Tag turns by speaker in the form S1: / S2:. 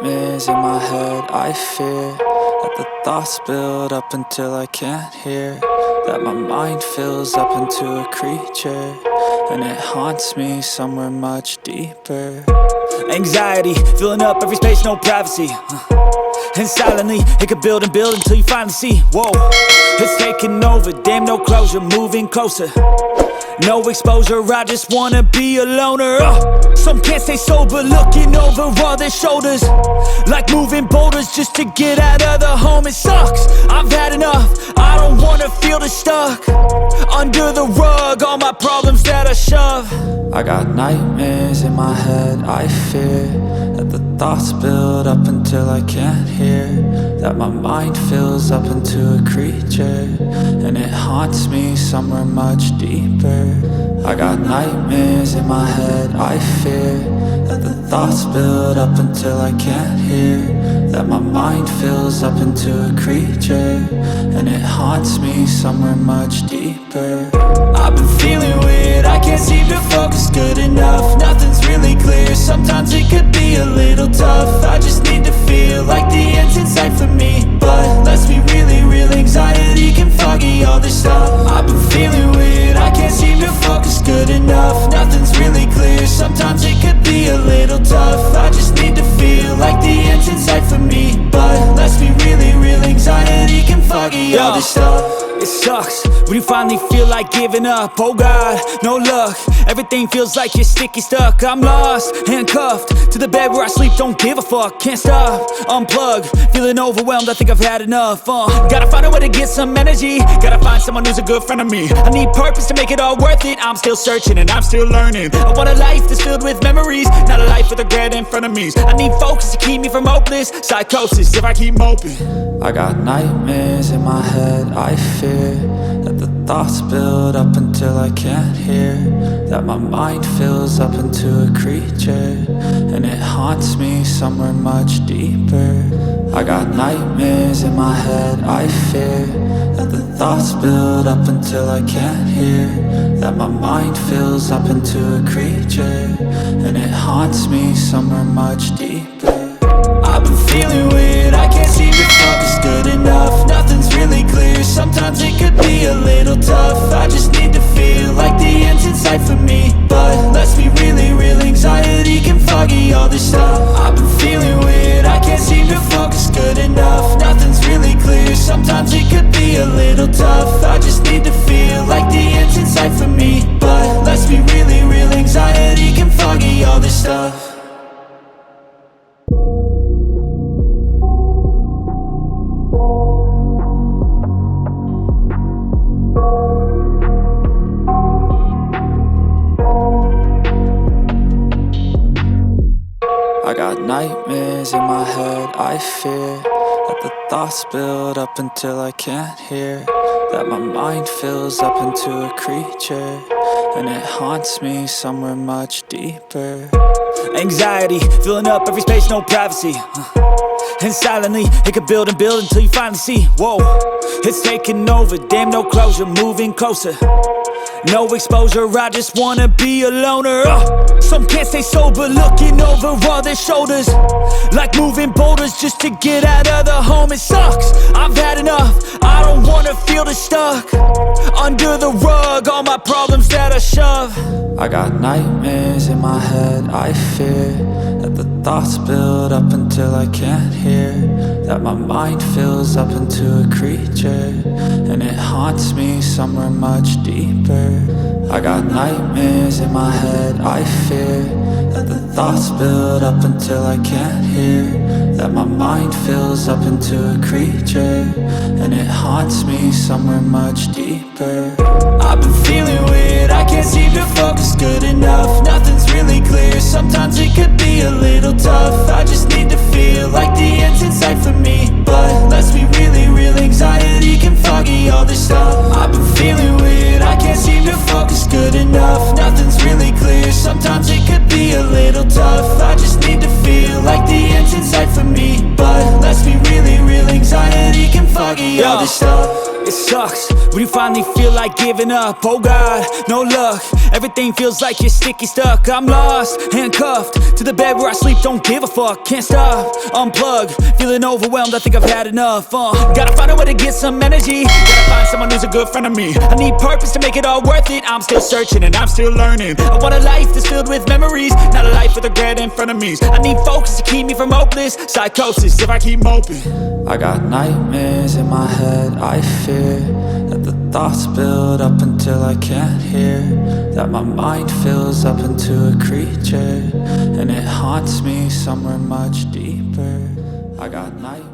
S1: nightmares in my head. I fear that the thoughts build up until I can't hear, that my mind fills up into a creature, and it haunts me somewhere much deeper.
S2: Anxiety, filling up every space, no privacy. And silently, it could build and build until you finally see, whoa, it's taking over, damn no closure, moving closer. No exposure, I just wanna be a loner. Some can't stay sober, looking over all their shoulders, like moving boulders just to get out of the home. It sucks, I've had enough, I don't wanna feel the stuck under the rug, all my problems that I shove.
S1: I got nightmares in my head. I fear that the thoughts build up until I can't hear, that my mind fills up into a creature, and it haunts me somewhere much deeper. I got nightmares in my head. I fear that the thoughts build up until I can't hear, that my mind fills up into a creature, and it haunts me somewhere much deeper.
S2: I've been feeling weird, I can't seem to focus good enough. Nothing's really clear, sometimes it could be a little tough. I just need to feel like the end's in sight for me, but let's be really real, anxiety can foggy all this stuff. I've been feeling weird, I can't seem to focus good enough. Nothing's really clear, sometimes it could be a little tough. I just need to feel like the end's in sight for me, but let's be really real, anxiety can foggy all this stuff. It sucks when you finally feel like giving up. Oh God, no luck, everything feels like you're sticky stuck. I'm lost, handcuffed to the bed where I sleep, don't give a fuck. Can't stop, unplug, feeling overwhelmed, I think I've had enough. Gotta find a way to get some energy, gotta find someone who's a good friend of me. I need purpose to make it all worth it, I'm still searching and I'm still learning. I want a life that's filled with memories, not a life with regret in front of me. I need focus to keep me from hopeless psychosis if I keep moping.
S1: I got nightmares in my head. I fear that the thoughts build up until I can't hear, that my mind fills up into a creature, and it haunts me somewhere much deeper. I got nightmares in my head. I fear that the thoughts build up until I can't hear, that my mind fills up into a creature, and it haunts me somewhere much deeper.
S2: I've been feeling weird, I can't seem to focus good enough. Nothing's really clear, sometimes it could be a little tough. I just need to feel like the end's in sight for me, but let's be really real, anxiety can foggy all this stuff. I've been feeling weird, I can't seem to focus good enough. Nothing's really clear, sometimes it could be a little tough. I just need to feel like the end's in sight for me, but let's be really real, anxiety can foggy all this stuff.
S1: I got nightmares in my head. I fear that the thoughts build up until I can't hear, that my mind fills up into a creature, and it haunts me somewhere much deeper.
S2: Anxiety, filling up every space, no privacy. And silently, it could build and build until you finally see, whoa, it's taking over, damn no closure, moving closer. No exposure, I just wanna be a loner. Some can't stay sober, looking over all their shoulders, like moving boulders just to get out of the home. It sucks, I've had enough, I don't wanna feel the stuck under the rug, all my problems that I shove.
S1: I got nightmares in my head. I fear that the thoughts build up until I can't hear, that my mind fills up into a creature, and it haunts me somewhere much deeper. I got nightmares in my head. I fear that the thoughts build up until I can't hear, that my mind fills up into a creature, and it haunts me somewhere much deeper.
S2: I've been feeling weird, I can't seem to focus good enough. Nothing's really clear, sometimes it could be a little tough. I just need to feel like the end's in sight for me, but let's be really real, anxiety can foggy all this stuff. I've been feeling weird, I can't seem to focus good enough. Nothing's really clear, sometimes it could be a little tough. I just need to feel like the end's in sight for me, but let's be really real, anxiety can foggy all this stuff. It sucks when you finally feel like giving up. Oh God, no luck. Everything feels like you're sticky stuck. I'm lost, handcuffed to the bed where I sleep. Don't give a fuck, can't stop. Unplug, feeling overwhelmed. I think I've had enough. Gotta find a way to get some energy. Gotta find someone who's a good friend of me. I need purpose to make it all worth it. I'm still searching and I'm still learning. I want a life that's filled with memories, not a life with regret and frenemies. I need focus to keep me from hopeless psychosis if I keep moping.
S1: I got nightmares in my head, I fear that the thoughts build up until I can't hear, that my mind fills up into a creature, and it haunts me somewhere much deeper. I got nightmares.